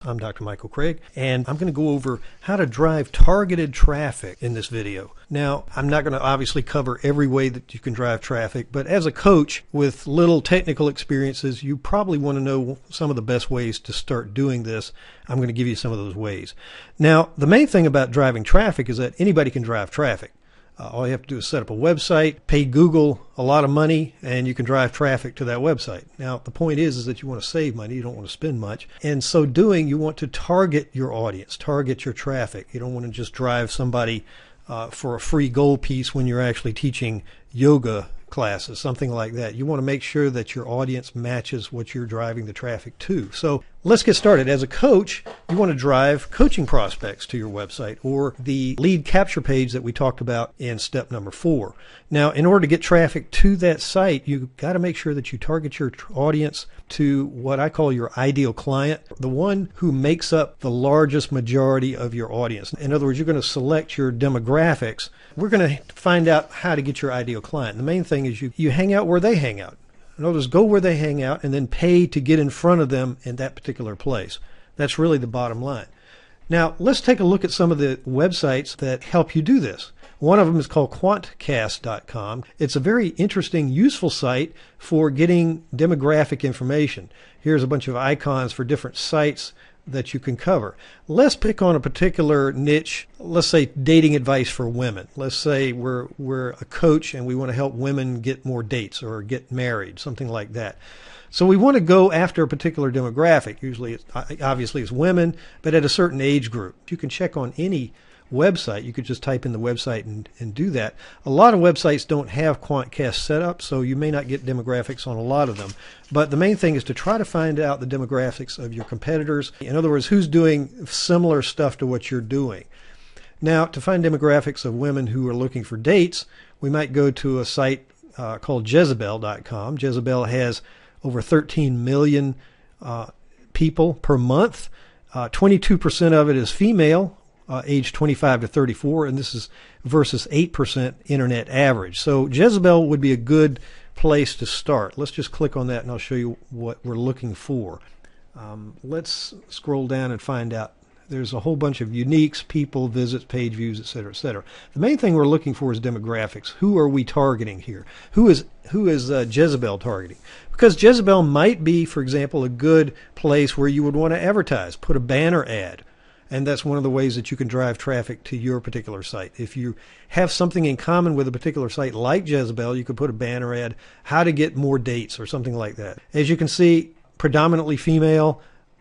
I'm Dr. Michael Craig, and I'm going to go over how to drive targeted traffic in this video. Now, I'm not going to obviously cover every way that you can drive traffic, but as a coach with little technical experiences, you probably want to know some of the best ways to start doing this. I'm going to give you some of those ways. Now, the main thing about driving traffic is that anybody can drive traffic. All you have to do is set up a website, pay Google a lot of money, and you can drive traffic to that website. Now, the point is that you want to save money. You don't want to spend much. And so doing, you want to target your audience, target your traffic. You don't want to just drive somebody for a free gold piece when you're actually teaching yoga classes, something like that. You want to make sure that your audience matches what you're driving the traffic to. So let's get started. As a coach, you want to drive coaching prospects to your website or the lead capture page that we talked about in step number 4. Now, in order to get traffic to that site, you've got to make sure that you target your audience to what I call your ideal client, the one who makes up the largest majority of your audience. In other words, you're going to select your demographics. We're going to find out how to get your ideal client. The main thing is you hang out where they hang out. In other words, go where they hang out and then pay to get in front of them in that particular place. That's really the bottom line. Now, let's take a look at some of the websites that help you do this. One of them is called Quantcast.com. It's a very interesting, useful site for getting demographic information. Here's a bunch of icons for different sites that you can cover. Let's pick on a particular niche. Let's say dating advice for women. Let's say we're a coach and we want to help women get more dates or get married, something like that. So we want to go after a particular demographic. Usually, obviously, it's women, but at a certain age group. You can check on any website. You could just type in the website and do that. A lot of websites don't have Quantcast set up, so you may not get demographics on a lot of them. But the main thing is to try to find out the demographics of your competitors. In other words, who's doing similar stuff to what you're doing. Now, to find demographics of women who are looking for dates, we might go to a site called Jezebel.com. Jezebel has over 13 million people per month. 22% of it is female, age 25 to 34, and this is versus 8% internet average. So Jezebel would be a good place to start. Let's just click on that and I'll show you what we're looking for. Let's scroll down and find out. There's a whole bunch of uniques, people, visits, page views, etc., etc. The main thing we're looking for is demographics. Who are we targeting here? Who is Jezebel targeting? Because Jezebel might be, for example, a good place where you would want to advertise, put a banner ad. And that's one of the ways that you can drive traffic to your particular site. If you have something in common with a particular site like Jezebel, you could put a banner ad, how to get more dates or something like that. As you can see, predominantly female,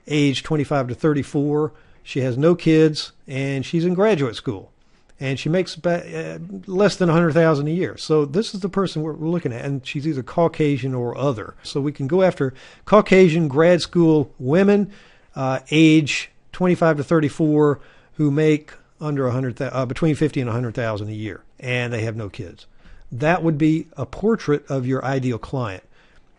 age 25 to 34. She has no kids, and she's in graduate school. And she makes less than $100,000 a year. So this is the person we're looking at, and she's either Caucasian or other. So we can go after Caucasian grad school women, age 25 to 34, who make under between 50 and 100,000 a year, and they have no kids. That would be a portrait of your ideal client.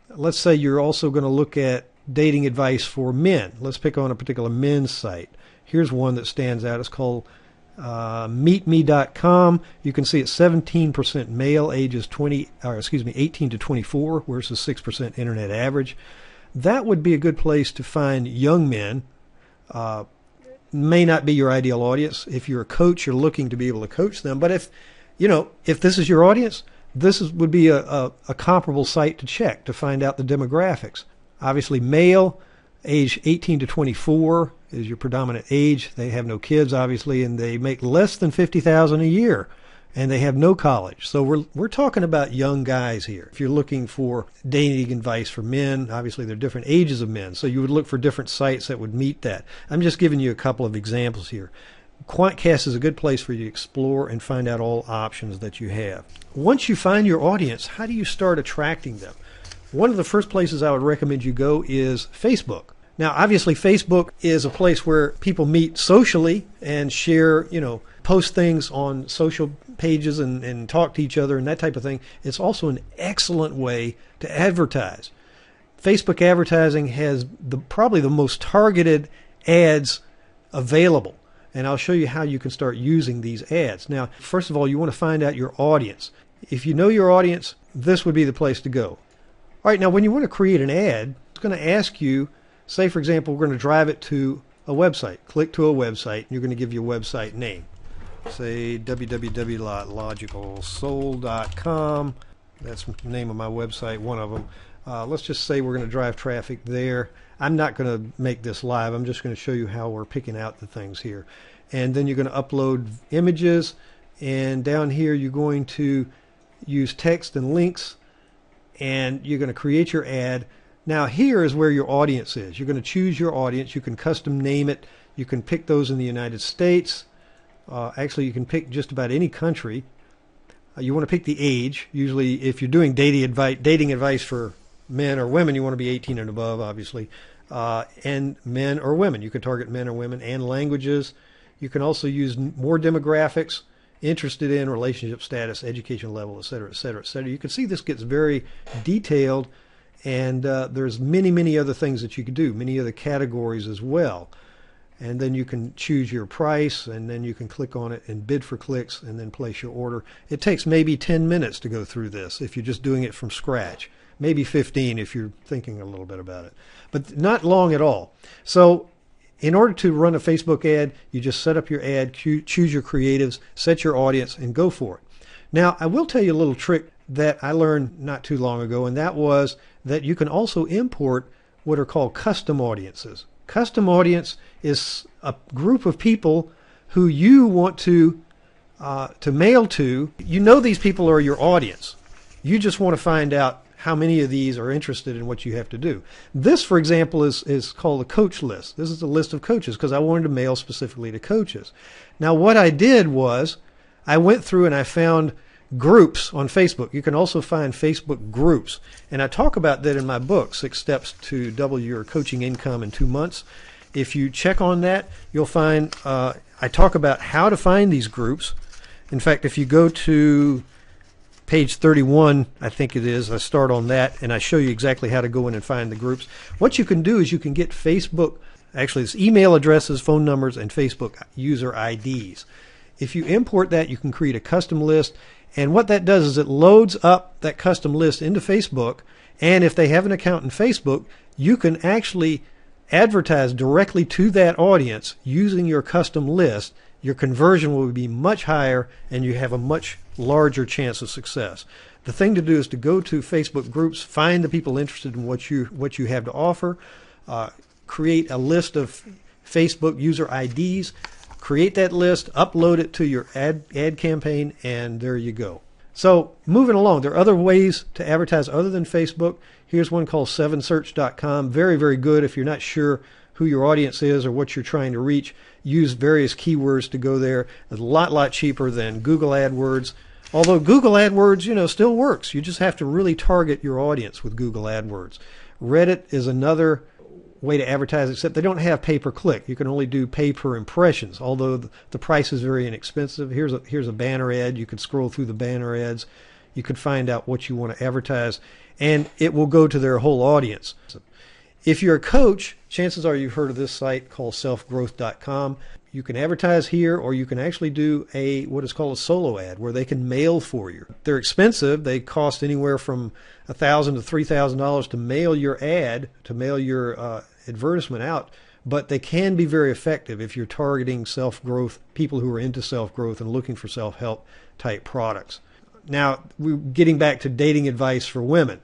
Let's say you're also going to look at dating advice for men. Let's pick on a particular men's site. Here's one that stands out. It's called meetme.com. You can see it's 17% male, ages 18 to 24, versus 6% internet average. That would be a good place to find young men. May not be your ideal audience. If you're a coach, you're looking to be able to coach them. But if this is your audience, would be a comparable site to check to find out the demographics. Obviously, male, age 18 to 24 is your predominant age. They have no kids, obviously, and they make less than $50,000 a year, and they have no college. So we're talking about young guys here. If you're looking for dating advice for men, obviously there are different ages of men, so you would look for different sites that would meet that. I'm just giving you a couple of examples here. Quantcast is a good place for you to explore and find out all options that you have. Once you find your audience, how do you start attracting them? One of the first places I would recommend you go is Facebook. Now, obviously, Facebook is a place where people meet socially and share, post things on social pages and talk to each other and that type of thing. It's also an excellent way to advertise. Facebook advertising has probably the most targeted ads available. And I'll show you how you can start using these ads. Now, first of all, you want to find out your audience. If you know your audience, this would be the place to go. All right, now when you want to create an ad, it's going to ask you, say, for example, we're going to drive it to a website. Click to a website, and you're going to give your website name. Say www.logicalsoul.com. That's the name of my website, one of them. Let's just say we're going to drive traffic there. I'm not going to make this live. I'm just going to show you how we're picking out the things here. And then you're going to upload images. And down here, you're going to use text and links. And you're going to create your ad. Now, here is where your audience is. You're going to choose your audience. You can custom name it. You can pick those in the United States. Actually, you can pick just about any country. You want to pick the age. Usually, if you're doing dating advice for men or women, you want to be 18 and above, obviously. And men or women. You can target men or women, and languages. You can also use more demographics, interested in, relationship status, education level, et cetera, et cetera, et cetera. You can see this gets very detailed, and there's many other things that you can do, many other categories as well. And then you can choose your price, and then you can click on it and bid for clicks, and then place your order. It takes maybe 10 minutes to go through this if you're just doing it from scratch. Maybe 15 if you're thinking a little bit about it. But not long at all. So in order to run a Facebook ad, you just set up your ad, choose your creatives, set your audience, and go for it. Now, I will tell you a little trick that I learned not too long ago, and that was that you can also import what are called custom audiences. Custom audience is a group of people who you want to mail to. You know these people are your audience. You just want to find out how many of these are interested in what you have to do. This, for example, is called a coach list. This is a list of coaches because I wanted to mail specifically to coaches. Now, what I did was I went through and I found groups on Facebook. You can also find Facebook groups. And I talk about that in my book, 6 Steps to Double Your Coaching Income in 2 months. If you check on that, you'll find I talk about how to find these groups. In fact, if you go to page 31, I think it is, I start on that, and I show you exactly how to go in and find the groups. What you can do is you can get Facebook, actually it's email addresses, phone numbers, and Facebook user IDs. If you import that, you can create a custom list. And what that does is it loads up that custom list into Facebook. And if they have an account in Facebook, you can actually advertise directly to that audience using your custom list. Your conversion will be much higher, and you have a much larger chance of success. The thing to do is to go to Facebook groups, find the people interested in what you have to offer, create a list of Facebook user IDs, create that list, upload it to your ad campaign, and there you go. So moving along, there are other ways to advertise other than Facebook. Here's one called 7search.com. Very good if you're not sure who your audience is or what you're trying to reach. Use various keywords to go there. It's a lot cheaper than Google AdWords. Although Google AdWords, still works. You just have to really target your audience with Google AdWords. Reddit is another way to advertise, except they don't have pay-per-click. You can only do pay-per-impressions, although the price is very inexpensive. Here's a banner ad. You could scroll through the banner ads. You could find out what you want to advertise, and it will go to their whole audience. If you're a coach, chances are you've heard of this site called selfgrowth.com. You can advertise here, or you can actually do what is called a solo ad, where they can mail for you. They're expensive. They cost anywhere from $1,000 to $3,000 to mail your ad, to mail your advertisement out. But they can be very effective if you're targeting self-growth, people who are into self-growth and looking for self-help type products. Now, we're getting back to dating advice for women.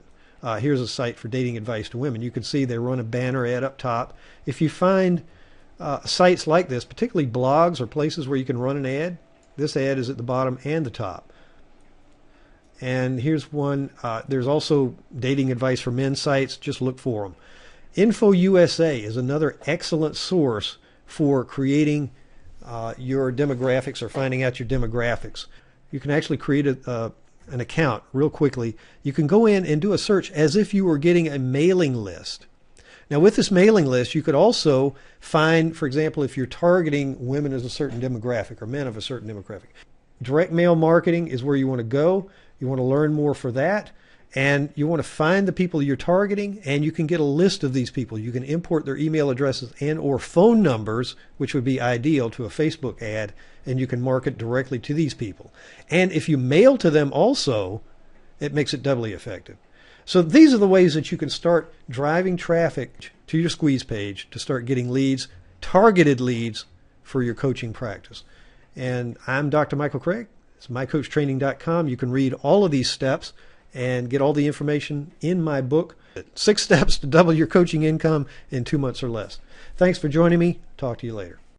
Here's a site for dating advice to women. You can see they run a banner ad up top. If you find sites like this, particularly blogs or places where you can run an ad, this ad is at the bottom and the top. And here's one. There's also dating advice for men sites. Just look for them. InfoUSA is another excellent source for creating your demographics or finding out your demographics. You can actually create an account real quickly. You can go in and do a search as if you were getting a mailing list. Now, with this mailing list, you could also find, for example, if you're targeting women as a certain demographic or men of a certain demographic. Direct mail marketing is where you want to go. You want to learn more for that. And you want to find the people you're targeting, and you can get a list of these people. You can import their email addresses and or phone numbers, which would be ideal to a Facebook ad, and you can market directly to these people. And if you mail to them also, it makes it doubly effective. So these are the ways that you can start driving traffic to your squeeze page to start getting leads, targeted leads for your coaching practice. And I'm Dr. Michael Craig. It's mycoachtraining.com. You can read all of these steps and get all the information in my book, 6 Steps to Double Your Coaching Income in 2 months or less. Thanks for joining me. Talk to you later.